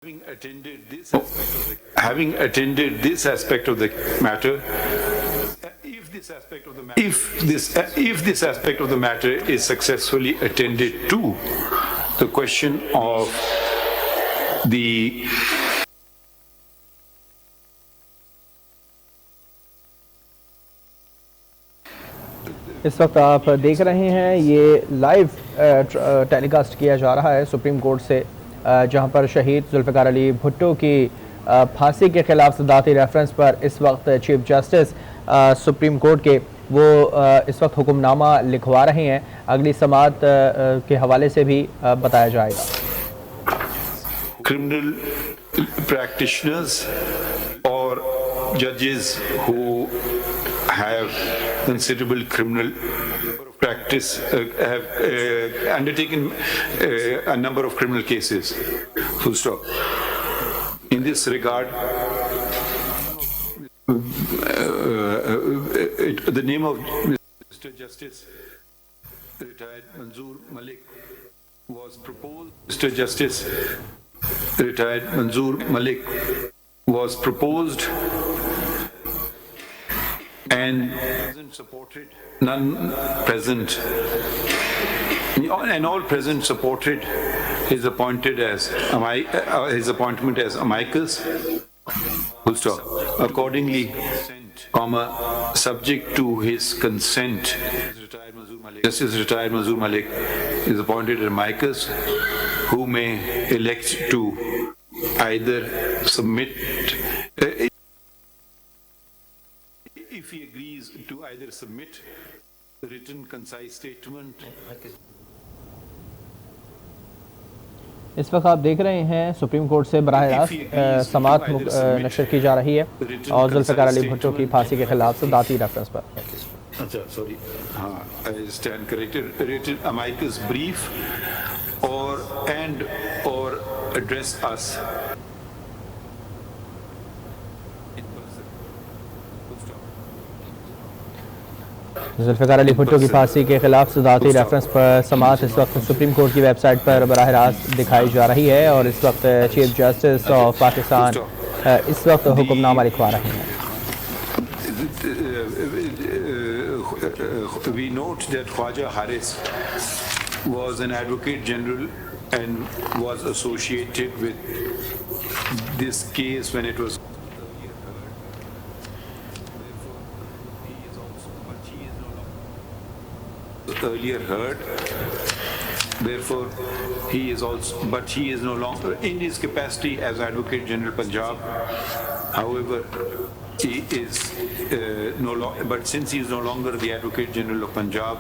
Having attended this aspect of the matter, if this aspect of the matter is successfully attended to, the question of the इस वक्त आप देख रहे हैं ये लाइव टेलीकास्ट किया जा रहा है सुप्रीम कोर्ट से, जहां पर शहीद जुल्फ़िकार अली भुट्टो की फांसी के खिलाफ सदाती रेफरेंस पर इस वक्त चीफ जस्टिस सुप्रीम कोर्ट के वो इस वक्त हुक्मनामा लिखवा रहे हैं। अगली समाअत के हवाले से भी बताया जाएगा। क्रिमिनल प्रैक्टिशनर्स और जजेस who have considerable criminal practice have undertaken a number of criminal cases. Full stop. In this regard, the name of Mr. Justice retired Manzoor Malik was proposed. Mr. Justice retired Manzoor Malik was proposed and none present, and all present supported his appointment as amicus. Full stop. Accordingly, subject to his consent, Justice retired Manzoor Malik is appointed as amicus, who may elect to either submit. If he agrees to either submit the written concise statement. इस वक्त आप देख रहे हैं supreme court से बराह रास्त समाअत नशर की जा रही है और जुल्फ़िकार अली भुट्टो की फांसी के खिलाफ सदाती रेफरेंस पर। अच्छा सॉरी, हाँ, I stand corrected. Written amicus brief or address us. Zulfikar Ali Bhutto की फांसी के खिलाफ सदाती रेफरेंस पर समाअत इस वक्त सुप्रीम कोर्ट की वेबसाइट पर बराह रास्त दिखाई जा रही है और इस वक्त चीफ जस्टिस ऑफ पाकिस्तान इस वक्त हुक्मनामा लिखवा रहे हैं। We note that Khwaja Haris was an advocate general and was associated with this case when it was earlier heard. Therefore, he is no longer in his capacity as Advocate General Punjab. However, he is no longer. But since he is no longer the Advocate General of Punjab,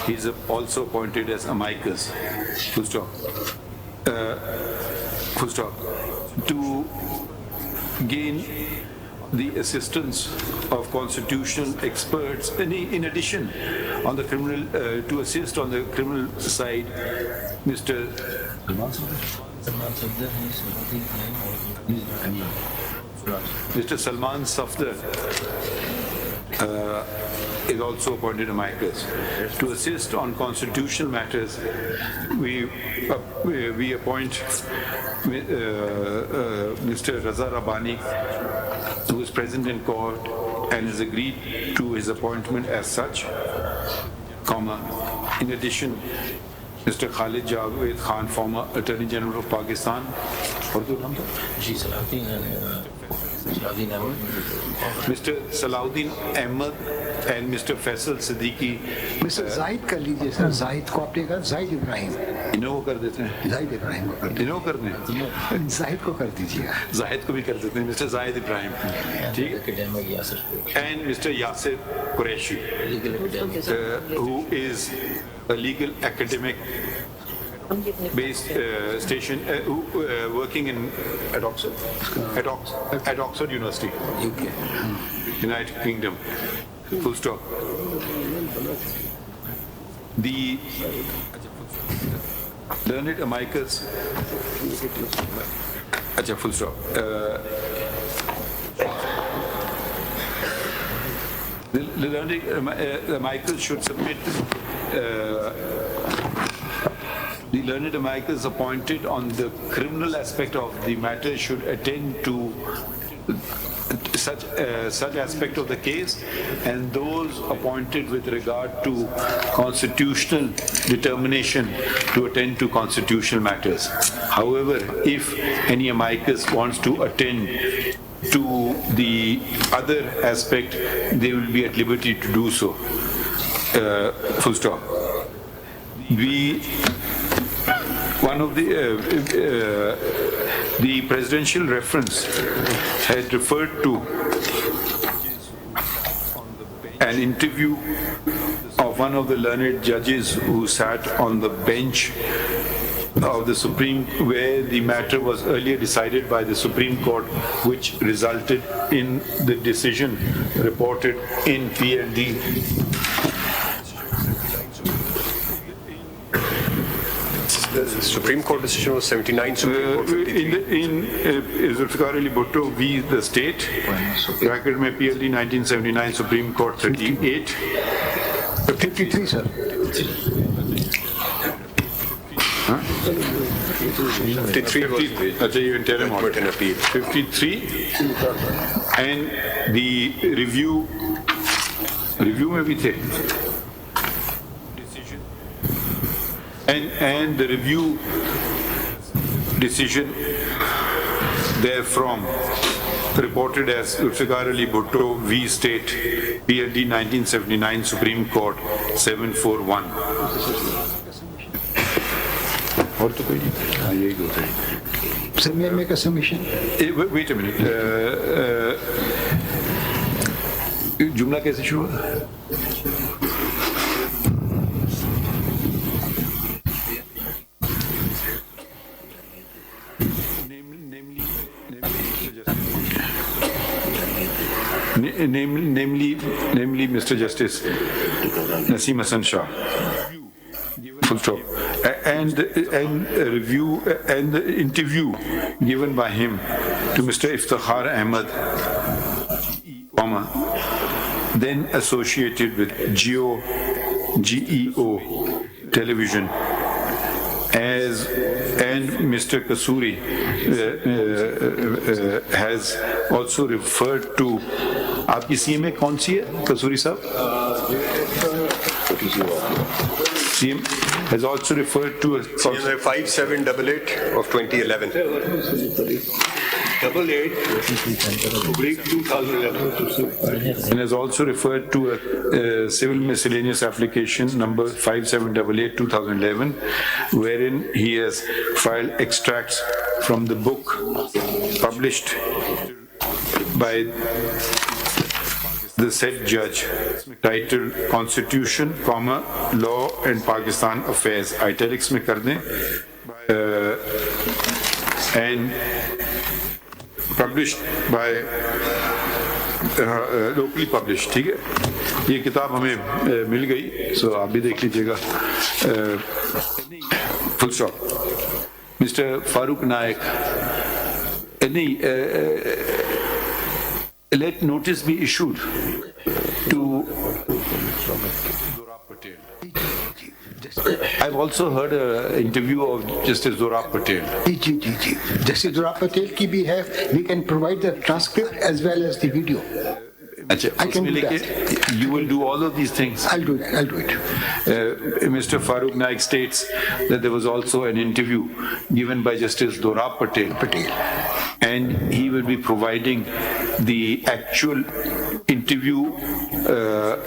he is also appointed as amicus. Full stop. Full stop. To gain the assistance of constitutional experts, in addition, on the criminal, to assist on the criminal side, Mr. Salman Safdar is also appointed amicus. To assist on constitutional matters, we appoint Mr. Raza Rabbani, who is present in court and has agreed to his appointment as such, in addition, Mr. Khalid Javed Khan, former Attorney General of Pakistan, Mr. Salahuddin Ahmed and Mr. Faisal Siddiqui. Mr. Zahid कर लीजिए sir, Zahid को आपने कहा जाहिद इब्राहिम, इन्हों को कर देते हैं, जाहिद इब्राहिम को कर इन्हों कर दें, जाहिद को कर दीजिएगा, जाहिद को भी कर देते हैं, मिस्टर जाहिद इब्राहिम, ठीक, and Mr. Yasir Qureshi, who is a legal academic based station working at Oxford University, UK, United Kingdom. Full stop. The learned amicus. Acha, full stop. The learned amicus should submit The learned amicus appointed on the criminal aspect of the matter should attend to such aspect of the case, and those appointed with regard to constitutional determination to attend to constitutional matters. However, if any amicus wants to attend to the other aspect, they will be at liberty to do so. Full stop. One of the presidential reference had referred to an interview of one of the learned judges who sat on the bench of the Supreme, where the matter was earlier decided by the Supreme Court, which resulted in the decision reported in PLD. The Supreme Court decision was 79, Supreme Court 53. In Zulfikar Ali Bhutto v. the State, bracket में PLD 1979, Supreme Court 38. 53, sir. 53 was अच्छा ये interim order. an appeal. 53 and the review में भी थे. And the review decision therefrom reported as Zulfikar Ali Bhutto v. State, PLD 1979, Supreme Court 741. और तो कोई नहीं, हाँ यही दो थे. Sir, may I make a submission? Wait a minute. जुमला कैसे शुरू हुआ? Namely, Mr. Justice Naseem Hassan Shah. Full stop. And a review and the interview given by him to Mr. Iftikhar Ahmed, then associated with GEO television, and Mr. Kasuri has also referred to. आपकी CMA कौन सी है, कसूरी साहब? CM has also referred to a CMA 5788 of 2011. 88/2011 and has also referred to a civil miscellaneous application number 5788/2011, wherein he has filed extracts from the book published by the said judge, titled Constitution, Law and Pakistan Affairs, italics में कर दें, and published by locally published. ठीक है, ये किताब हमें मिल गई, so आप भी देख लीजिएगा. Full stop. Mr. Farooq Naik, let notice be issued to Zorab Patel. I've also heard an interview of Justice Zorab Patel. Justice Zorab Patel ki bhi hai. We can provide the transcript as well as the video. I can do that. You will do all of these things. I'll do it. Mr. Farooq Naik states that there was also an interview given by Justice Zorab Patel. And he will be providing the actual interview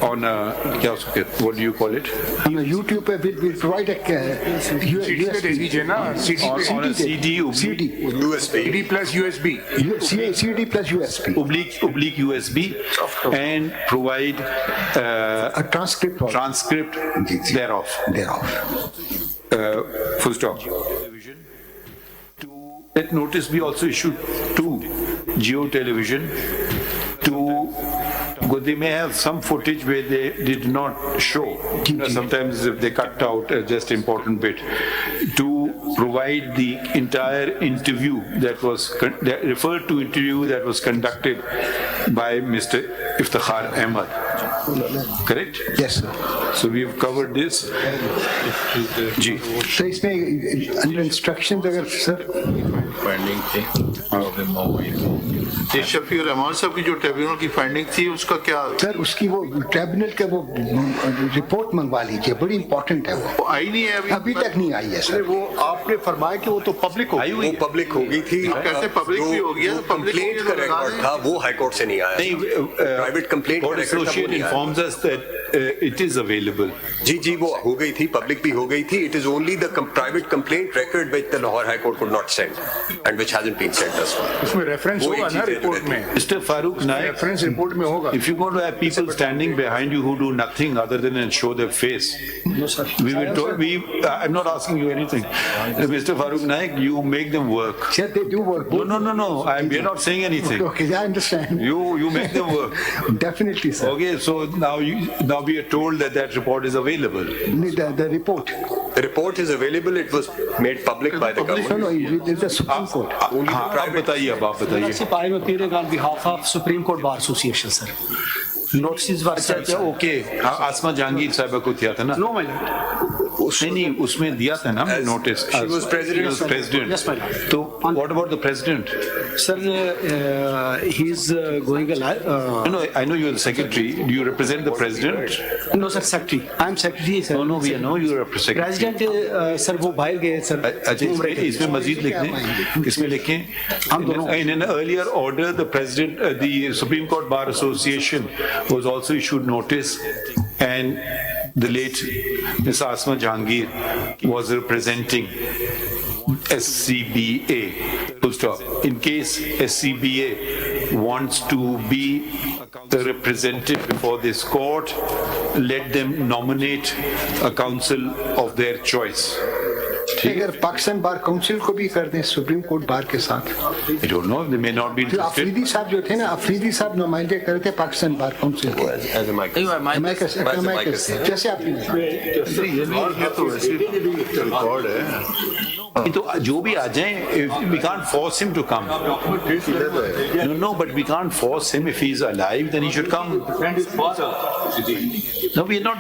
on a, what do you call it? On a YouTube, we'll provide a CD on a CD, CD plus USB. CD plus USB. Oblique USB, and provide A transcript thereof. Full stop. Let notice be also issued to Geo Television because they may have some footage where they did not show. Sometimes if they cut out just important bit, to provide the entire interview that was referred to interview that was conducted by Mr. Iftikhar Ahmed. correct? Yes, sir. So we've covered this. Ji. So इसमें under instructions अगर sir finding थी ये शफीक रहमान साहब की जो tribunal की finding थी उसका क्या सर उसकी वो ट्रिब्यूनल का वो रिपोर्ट मंगवा लीजिए, बड़ी इंपॉर्टेंट है वो आई नहीं है अभी तक नहीं आई है सर। वो आपने फरमाया कि वो तो पब्लिक हो गई। वो पब्लिक हो गई थी। कैसे पब्लिक भी हो गया? कंप्लेंट का रिकॉर्ड था वो हाई कोर्ट से नहीं आया। Private complaint Court Associate informs us that it is available. जी वो हो गई थी, पब्लिक भी हो गई थी। It is only the private complaint record which the Lahore High Court could not send and which hasn't been sent thus far. उसमें reference वो एक होगा ना चीज़ है रिपोर्ट में, Mr. Farooq Naik, reference report में होगा। if you're going to have people standing behind you who do nothing other than show their face, we will I'm not asking you anything. Mr. Farooq Naik, you make them work. Sir, they do work. No. We're not saying anything. Okay, I understand. You make them work. Definitely, sir. Okay, so now we are told that report is available. The report. The report is available. It was made public by the No, government. it's the Supreme Court. हाँ, आप बताइए, अब आप बताइए। I'm appearing on behalf of Supreme Court Bar Association, sir. Notices were sent. अच्छा, okay. आसमा जहांगीर साहब को दिया था ना? No, my lord. नहीं, उसमें दिया था ना notice. She was president. She was president. Yes, my lord. तो what about the president? Sir, he is going alive. No, I know you're the secretary. Do you represent the president? No, sir, secretary. I'm secretary, sir. No, we know you're a secretary. President, sir, वो बाहर गए, sir. अच्छा, इसमें मजीद लिख दें, इसमें लिखें। हम दोनों। In an earlier order, the president, the Supreme Court Bar Association was also issued notice, and the late Ms. Asma Jahangir was representing SCBA. Full stop. In case SCBA wants to be the representative before this court, let them nominate a counsel of their choice. अगर Pakistan bar council को भी कर दें supreme court bar के साथ, I don't know, they may not be तो interested. Afridi साहब जो थे ना, अफरीदी साहब नुमाइंदे करते पाकिस्तान बार काउंसिल को। As a mic. जैसे आपने रिकॉर्ड है। तो जो भी आ जाएं, we can't force him to come. No, but we can't force him. If he's alive, then he should come. No, we're not.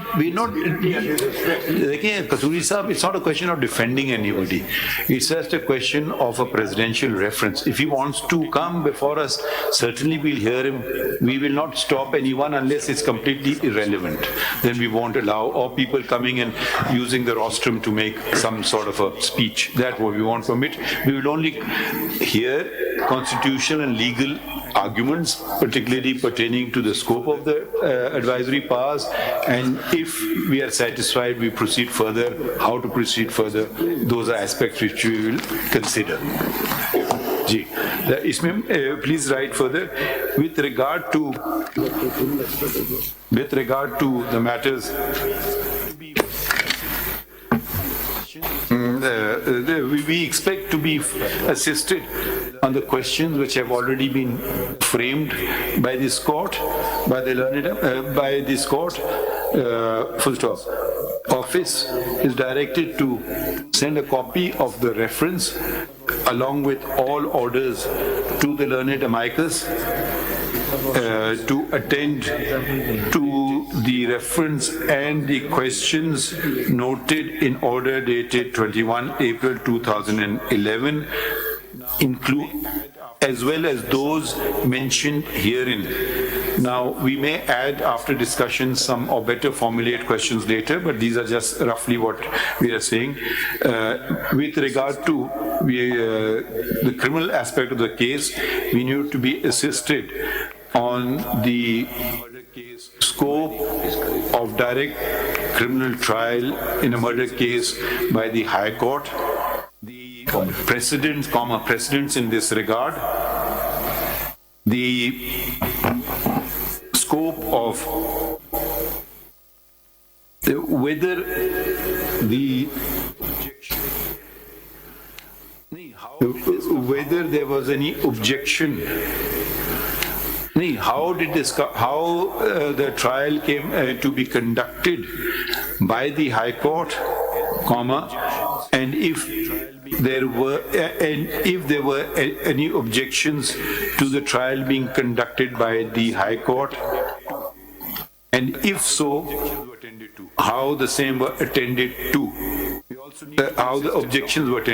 देखिए, कसूरी साहब, it's not a question of defending anybody. It's just a question of a presidential reference. If he wants to come before us, certainly we'll hear him. We will not stop anyone unless it's completely irrelevant. Then we won't allow, or people coming and using the rostrum to make some sort of a speech. That what we won't permit. We will only hear constitutional and legal arguments, particularly pertaining to the scope of the advisory powers, and if we are satisfied, we proceed further. How to proceed further, those are aspects which we will consider. जी, इसमें please write further with regard to the matters. We expect to be assisted on the questions which have already been framed by this court, by the learned, by this court. Full stop. Office is directed to send a copy of the reference along with all orders to the learned amicus to attend to the reference and the questions noted in order dated 21 April 2011, as well as those mentioned herein. Now, we may add after discussion some or better formulate questions later, but these are just roughly what we are saying. With regard to the criminal aspect of the case, we need to be assisted on the scope of direct criminal trial in a murder case by the High Court, the precedents in this regard, the scope of whether there was any objection. How the trial came to be conducted by the High Court, and if there were any objections to the trial being conducted by the High Court, And if so, how the same were attended to, how the objections were attended